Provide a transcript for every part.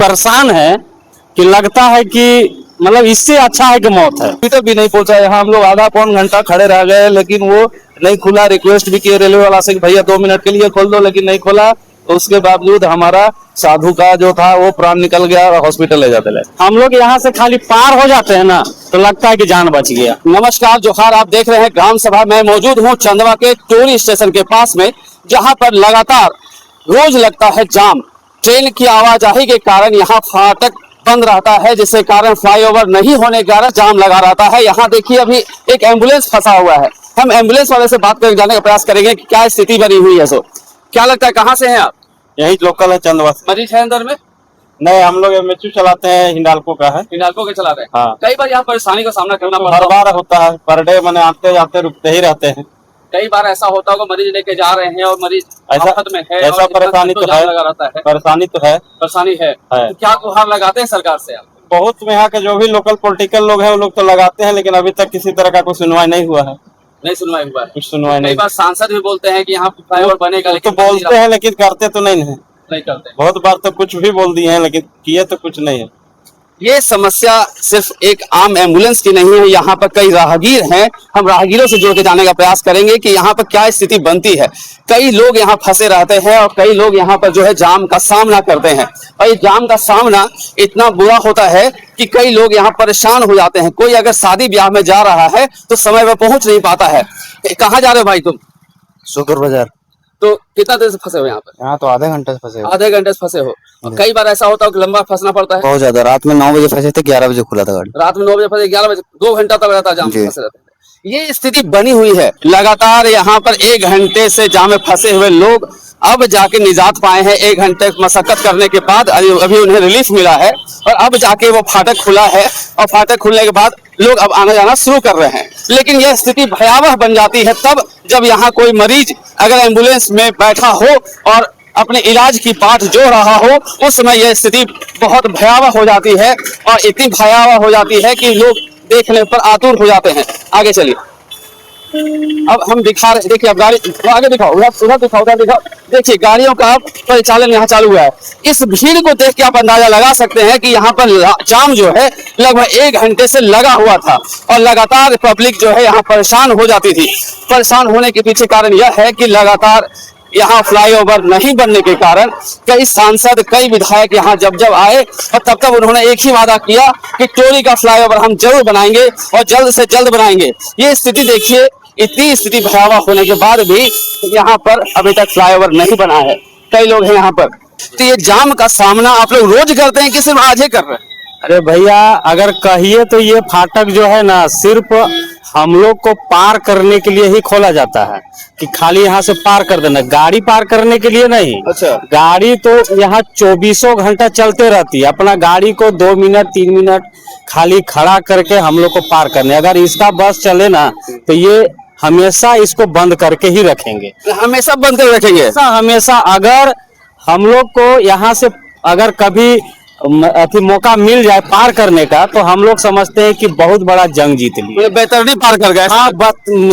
परेशान है कि लगता है कि मतलब इससे अच्छा है कि मौत है। अभी तक भी नहीं पहुंचा। यहाँ हम लोग आधा पौन घंटा खड़े रह गए, लेकिन वो नहीं खुला। रिक्वेस्ट भी किए रेलवे वाला से कि भैया 2 मिनट के लिए खोल दो, लेकिन नहीं खोला। तो उसके बावजूद हमारा साधु का जो था वो प्राण निकल गया और हॉस्पिटल ले जाते ले। हम लोग यहाँ से खाली पार हो जाते हैं ना तो लगता है कि जान बच गया। नमस्कार जोहार, आप देख रहे हैं ग्राम सभा। मैं मौजूद हूँ चंदवा के टोरी स्टेशन के पास में, जहाँ पर लगातार रोज लगता है जाम। ट्रेन की आवाजाही के कारण यहाँ फाटक बंद रहता है, जिसके कारण फ्लाईओवर नहीं होने के कारण जाम लगा रहता है। यहाँ देखिए अभी एक एम्बुलेंस फंसा हुआ है। हम एम्बुलेंस वाले से बात करके जानने का प्रयास करेंगे कि क्या स्थिति बनी हुई है। सो क्या लगता है, कहाँ से हैं आप? यही लोकल है चंदवा से। मरीज है अंदर में? नहीं, हम लोग एमएचयू चलाते हैं, हिंडाल्को का है। हिंडाल्को के चला रहे हैं। हाँ। कई बार यहाँ परेशानी का सामना करना हर पड़ता है। बार होता है, पर डे मैंने आते जाते रुकते ही रहते हैं। कई बार ऐसा होता होगा मरीज लेके जा रहे हैं और मरीज ऐसा आफत में है, ऐसा और परेशानी तो जाम है, लगा रहता है। परेशानी तो है। परेशानी है। तो क्या गुहार लगाते हैं सरकार से आप? बहुत यहाँ के जो भी लोकल पॉलिटिकल लोग हैं वो लोग तो लगाते हैं, लेकिन अभी तक किसी तरह का कोई सुनवाई नहीं हुआ है। नहीं सुनवाई हुआ है। कुछ सुनवाई कई नहीं। बार सांसद भी बोलते हैं कि यहाँ फ्लाईओवर बनेगा, तो लेकिन बोलते हैं लेकिन करते तो नहीं है। नहीं करते। बहुत बार तो कुछ भी बोल दिए हैं, लेकिन किए तो कुछ नहीं है। ये समस्या सिर्फ एक आम एम्बुलेंस की नहीं है, यहाँ पर कई राहगीर हैं। हम राहगीरों से जुड़ के जानने का प्रयास करेंगे कि यहाँ पर क्या स्थिति बनती है। कई लोग यहाँ फंसे रहते हैं और कई लोग यहाँ पर जो है जाम का सामना करते हैं, और ये जाम का सामना इतना बुरा होता है कि कई लोग यहाँ परेशान हो जाते हैं। कोई अगर शादी ब्याह में जा रहा है तो समय पर पहुंच नहीं पाता है। कहाँ जा रहे हो भाई तुम? शुक्र बाजार। तो कितना देर से फंसे हो यहाँ पर? यहाँ तो आधे घंटे से फंसे हो। आधे घंटे से फंसे हो। और कई बार ऐसा होता है कि लंबा फंसना पड़ता है। बहुत ज्यादा। रात में 9 बजे फंसे थे, 11 बजे खुला था गाड़ी। रात में 9 बजे फंसे, 11 बजे, 2 घंटा तक रहता है जाम जी। फंसे रहते हैं। ये स्थिति बनी हुई है। लगातार यहाँ पर 1 घंटे से जाम में फंसे हुए लोग अब जाके निजात पाए हैं। 1 घंटे मशक्कत करने के बाद अभी उन्हें रिलीफ मिला है, और अब जाके वो फाटक खुला है, और फाटक खुलने के बाद लोग अब आना जाना शुरू कर रहे हैं। लेकिन यह स्थिति भयावह बन जाती है तब जब यहाँ कोई मरीज अगर एम्बुलेंस में बैठा हो और अपने इलाज की बाट जो रहा हो, उस समय यह स्थिति बहुत भयावह हो जाती है, और इतनी भयावह हो जाती है कि लोग देखने पर आतुर हो जाते हैं। आगे चलिए, अब हम दिखा रहे, देखिए अब गाड़ी आगे दिखाओ, उधर दिखाओ, उधर दिखाओ। देखिए गाड़ियों का अब परिचालन यहाँ चालू हुआ है। इस भीड़ को देख के आप अंदाजा लगा सकते हैं कि यहाँ पर जाम जो है लगभग 1 घंटे से लगा हुआ था, और लगातार पब्लिक जो है यहाँ परेशान हो जाती थी। परेशान होने के पीछे कारण यह है कि लगातार यहाँ फ्लाईओवर नहीं बनने के कारण कई सांसद, कई विधायक यहाँ जब जब आए, और तब उन्होंने एक ही वादा किया कि टोरी का फ्लाईओवर हम जरूर बनाएंगे और जल्द से जल्द बनाएंगे। ये स्थिति देखिए, इतनी स्थिति भयावह होने के बाद भी यहाँ पर अभी तक फ्लाईओवर नहीं बना है। कई लोग हैं यहाँ पर। तो ये जाम का सामना आप लोग रोज करते हैं कि सिर्फ आज ही कर रहे हैं? अरे भैया, अगर कहिए तो ये फाटक जो है ना सिर्फ हम लोग को पार करने के लिए ही खोला जाता है, कि खाली यहाँ से पार कर देना, गाड़ी पार करने के लिए नहीं। अच्छा। गाड़ी तो यहाँ 24 घंटा चलते रहती है। अपना गाड़ी को 2 मिनट 3 मिनट खाली खड़ा करके हम लोग को पार करने। अगर इसका बस चले ना तो ये हमेशा इसको बंद करके ही रखेंगे, हमेशा बंद कर रखेंगे। हमेशा। अगर हम लोग को यहाँ से अगर कभी मौका मिल जाए पार करने का, तो हम लोग समझते हैं कि बहुत बड़ा जंग जीत लिए। बैतरनी पार कर गए। हाँ,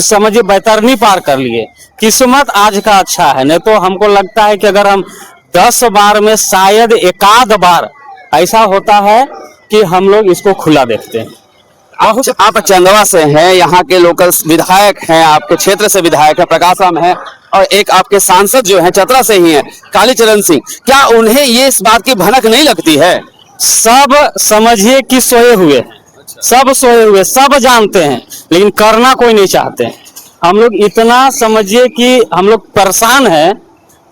समझिए बैतरनी पार कर लिए। किस्मत आज का अच्छा है, नहीं तो हमको लगता है कि अगर हम 10 बार में शायद 1 बार ऐसा होता है कि हम लोग इसको खुला देखते हैं। आप चंदवा से हैं, यहाँ के लोकल विधायक हैं, आपके क्षेत्र से विधायक है प्रकाश राम है, और एक आपके सांसद जो हैं चतरा से ही हैं कालीचरण सिंह। क्या उन्हें ये इस बात की भनक नहीं लगती है? सब समझिए कि सोए हुए, सब सोए हुए, सब जानते हैं, लेकिन करना कोई नहीं चाहते हैं। हम लोग इतना समझिए कि हम लोग परेशान हैं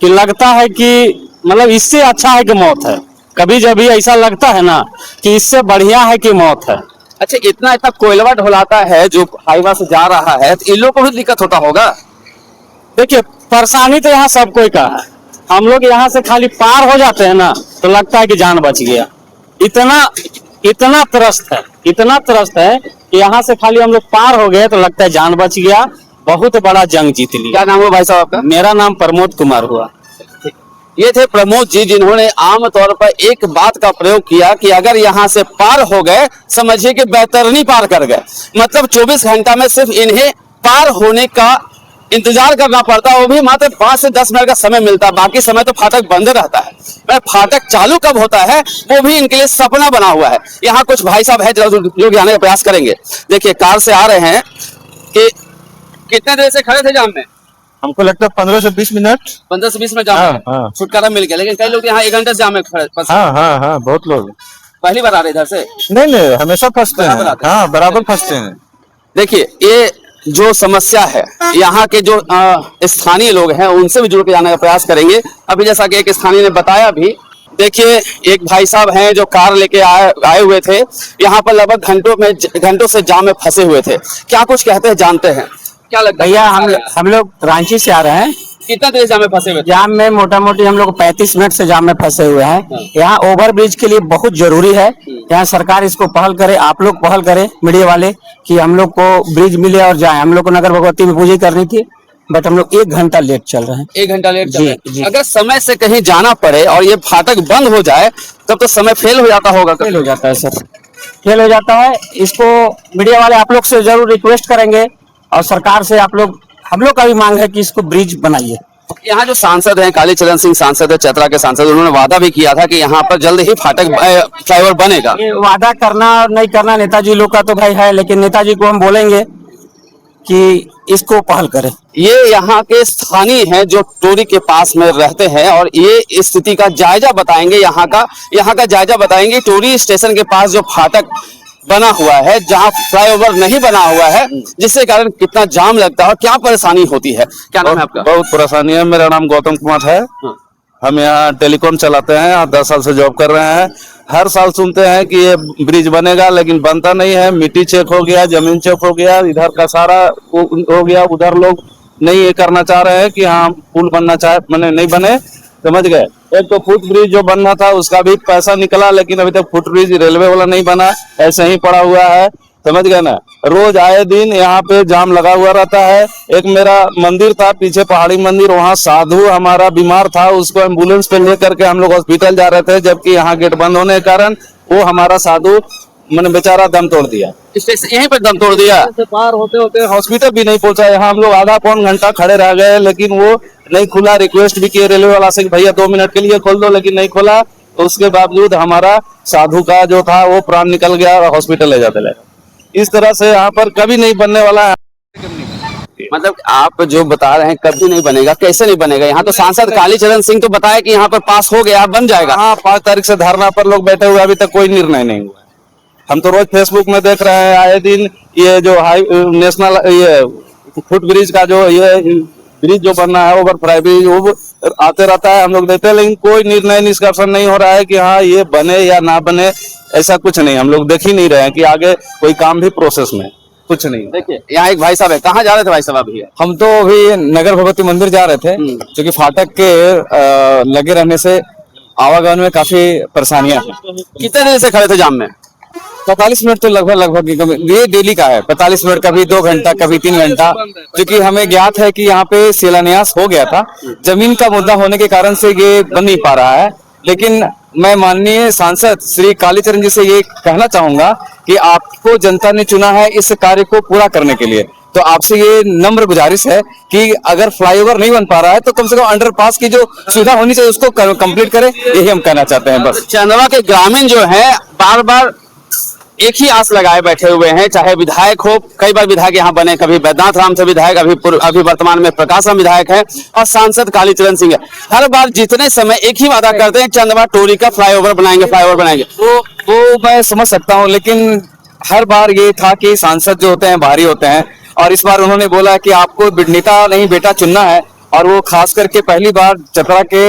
कि लगता है कि मतलब इससे अच्छा है कि मौत है। कभी जब भी ऐसा लगता है ना कि इससे बढ़िया है कि मौत है। अच्छा, इतना कोयलवा ढोलाता है जो हाईवा से जा रहा है, तो इन लोगों को भी दिक्कत होता होगा? देखिए, परेशानी तो यहाँ सब कोई का है। हम लोग यहाँ से खाली पार हो जाते हैं ना तो लगता है कि जान बच गया। इतना त्रस्त है, इतना त्रस्त है कि यहाँ से खाली हम लोग पार हो गए तो लगता है जान बच गया। बहुत बड़ा जंग जीत लिया। क्या नाम हुआ भाई साहब आपका? मेरा नाम प्रमोद कुमार हुआ। ये थे प्रमोद जी, जिन्होंने आम तौर पर एक बात का प्रयोग किया कि अगर यहाँ से पार हो गए, समझिए कि बैतरनी पार कर गए। मतलब 24 घंटा में सिर्फ इन्हें पार होने का इंतजार करना पड़ता है, वो भी मात्र 5 से 10 मिनट का समय मिलता है, बाकी समय तो फाटक बंद रहता है। मैं फाटक चालू कब होता है वो भी इनके लिए सपना बना हुआ है। यहाँ कुछ भाई साहब हैं जो जाने का प्रयास करेंगे। देखिए कार से आ रहे हैं कि कितने देर से खड़े थे जाम में? हमको लगता है 15 से 20 मिनट। 15 से 20 मिनट जाम में हाँ। छुटकारा मिल गया, लेकिन कई लोग यहाँ 1 घंटे से जाम में खड़े फंसे। हाँ, बहुत लोग। पहली बार आ रहे इधर से? नहीं, हमेशा फंसते बराबर हैं। आते हैं। हाँ, बराबर फंसते हैं। देखिए ये जो समस्या है यहाँ के जो स्थानीय लोग हैं उनसे भी जुड़ के जाने का प्रयास करेंगे। अभी जैसा कि एक स्थानीय ने बताया भी, देखिए एक भाई साहब हैं जो कार लेके आए हुए थे, यहाँ पर लगभग घंटों से जाम में फंसे हुए थे। क्या कुछ कहते हैं जानते हैं, क्या लगता है? भैया हम लोग रांची से आ रहे हैं। कितना देर जाम में फंसे हुए थे? जाम में मोटा मोटी हम लोग 35 मिनट से जाम में फंसे हुए हैं। यहाँ ओवर ब्रिज के लिए बहुत जरूरी है, यहाँ सरकार इसको पहल करे, आप लोग पहल करें मीडिया वाले कि हम लोग को ब्रिज मिले और जाए। हम लोग को नगर भगवती में पूजा करनी थी, बट हम लोग 1 घंटा लेट चल रहे हैं। 1 घंटा लेट चल जी, रहे हैं। जी। अगर समय से कहीं जाना पड़े और ये फाटक बंद हो जाए तब तो समय फेल हो जाता होगा। फेल हो जाता है सर, फेल हो जाता है। इसको मीडिया वाले आप लोग से जरूर रिक्वेस्ट करेंगे और सरकार से हम लोग का भी मांग है कि इसको ब्रिज बनाइए। यहाँ जो सांसद हैं, कालीचरण सिंह सांसद है, चतरा के सांसद, उन्होंने वादा भी किया था कि यहाँ पर जल्द ही फाटक फ्लाईओवर बनेगा। ये वादा करना और नहीं करना नेताजी लोग का तो भाई है, लेकिन नेताजी को हम बोलेंगे कि इसको पहल करें। ये यहाँ के स्थानीय हैं जो टोरी के पास में रहते हैं और ये स्थिति का जायजा बताएंगे। यहाँ का जायजा बताएंगे। टोरी स्टेशन के पास जो फाटक बना हुआ है, जहाँ फ्लाईओवर नहीं बना हुआ है, जिसके कारण कितना जाम लगता है और क्या परेशानी होती है। क्या नाम है आपका? बहुत परेशानी है। मेरा नाम गौतम कुमार है। हम यहाँ टेलीकॉम चलाते हैं, यहाँ 10 साल से जॉब कर रहे हैं। हर साल सुनते हैं कि ये ब्रिज बनेगा, लेकिन बनता नहीं है। मिट्टी चेक हो गया, जमीन चेक हो गया, इधर का सारा हो गया, उधर लोग नहीं ये करना चाह रहे हैं कि हाँ पुल बनना मैंने नहीं बने, समझ गए। एक तो फुट ब्रिज जो बनना था उसका भी पैसा निकला, लेकिन अभी तक फुट ब्रिज रेलवे वाला नहीं बना, ऐसे ही पड़ा हुआ है, समझ गए ना। रोज आए दिन यहाँ पे जाम लगा हुआ रहता है। एक मेरा मंदिर था पीछे, पहाड़ी मंदिर, वहाँ साधु हमारा बीमार था, उसको एम्बुलेंस पे लेकर के हम लोग हॉस्पिटल जा रहे थे, जबकि यहाँ गेट बंद होने के कारण वो हमारा साधु मैंने बेचारा दम तोड़ दिया। यहीं पर दम तोड़ दिया। पार होते होते हॉस्पिटल भी नहीं पहुंचा। यहाँ हम लोग आधा पौन घंटा खड़े रह गए, लेकिन वो नहीं खुला। रिक्वेस्ट भी किए रेलवे वाला से कि भैया 2 मिनट के लिए खोल दो, लेकिन नहीं खोला। तो उसके बावजूद हमारा साधु का जो था वो प्राण निकल गया और हॉस्पिटल ले जाते लगे। इस तरह से यहाँ पर कभी नहीं बनने वाला है। मतलब आप जो बता रहे हैं कभी नहीं बनेगा, कैसे नहीं बनेगा? यहाँ तो सांसद कालीचरण सिंह तो बताया कि यहाँ पर पास हो गया, बन जाएगा। हाँ, 5 तारीख से धरना पर लोग बैठे हुए, अभी तक कोई निर्णय नहीं हुआ। हम तो रोज फेसबुक में देख रहे हैं, आए दिन ये जो नेशनल ये फुट ब्रिज का जो ये ब्रिज जो बनना है, ओवर फ्लाई ब्रिज, वो आते रहता है, हम लोग देखते हैं, लेकिन कोई निर्णय निष्कर्षण नहीं हो रहा है कि हाँ ये बने या ना बने। ऐसा कुछ नहीं, हम लोग देख ही नहीं रहे हैं कि आगे कोई काम भी प्रोसेस में कुछ नहीं। देखिए यहाँ एक भाई साहब है, कहाँ जा रहे थे भाई साहब अभी? हम तो अभी नगर भगवती मंदिर जा रहे थे, क्योंकि फाटक के लगे रहने से आवागमन में काफी परेशानियां हैं। कितने देर से खड़े थे जाम में? 45 मिनट तो लगभग ये डेली का है। 45 मिनट, कभी 2 घंटा, कभी 3 घंटा, क्योंकि हमें ज्ञात है कि यहाँ पे शिलान्यास हो गया था। जमीन का मुद्दा होने के कारण से ये बन नहीं पा रहा है। लेकिन मैं माननीय सांसद श्री कालीचरण जी से ये कहना चाहूंगा कि आपको जनता ने चुना है इस कार्य को पूरा करने के लिए, तो आपसे ये नम्र गुजारिश है कि अगर फ्लाईओवर नहीं बन पा रहा है तो कम से कम अंडरपास की जो सुविधा होनी चाहिए उसको कंप्लीट करें, यही हम कहना चाहते हैं बस। चंदवा के ग्रामीण जो है बार बार एक ही आस लगाए बैठे हुए हैं, चाहे विधायक हो, कई बार विधायक यहाँ बने, कभी बैद्यनाथ राम से विधायक, अभी वर्तमान में प्रकाश राम विधायक है, और सांसद कालीचरण सिंह है। हर बार जितने समय एक ही वादा करते हैं, चंदवा टोरी का फ्लाईओवर बनाएंगे, फ्लाईओवर बनाएंगे। वो मैं समझ सकता हूँ, लेकिन हर बार ये था कि सांसद जो होते हैं भारी होते हैं, और इस बार उन्होंने बोला कि आपको नेता नहीं बेटा चुनना है, और वो खास करके पहली बार चतरा के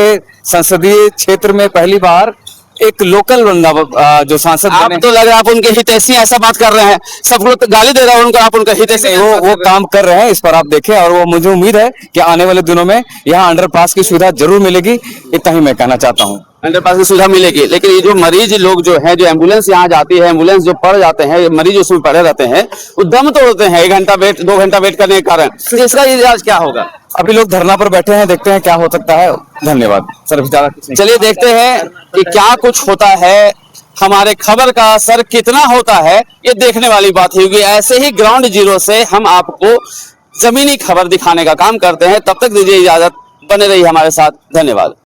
संसदीय क्षेत्र में पहली बार एक लोकल बंदा जो सांसद आप बने। तो लग रहा है आप उनके हितैषी ऐसा बात कर रहे हैं, सब लोग तो गाली दे रहे हैं उनको, आप उनका हितैषी। वो काम कर रहे हैं, इस पर आप देखें, और वो मुझे उम्मीद है कि आने वाले दिनों में यहाँ अंडरपास की सुविधा जरूर मिलेगी। इतना ही मैं कहना चाहता हूँ। अंडरपास की सुविधा मिलेगी, लेकिन ये जो मरीज लोग जो है, जो एम्बुलेंस यहाँ जाती है, एम्बुलेंस जो पड़ जाते हैं, मरीज उसमें पड़े रहते हैं, वो दम तोड़ते हैं 1 घंटा वेट, 2 घंटा वेट करने के कारण। तो इसका इलाज क्या होगा? अभी लोग धरना पर बैठे हैं, देखते हैं क्या हो सकता है। धन्यवाद सर। चलिए देखते हैं कि क्या कुछ होता है, हमारे खबर का असर कितना होता है, ये देखने वाली बात होगी। ऐसे ही ग्राउंड जीरो से हम आपको जमीनी खबर दिखाने का काम करते हैं। तब तक दीजिए इजाजत, बने रहिए हमारे साथ, धन्यवाद।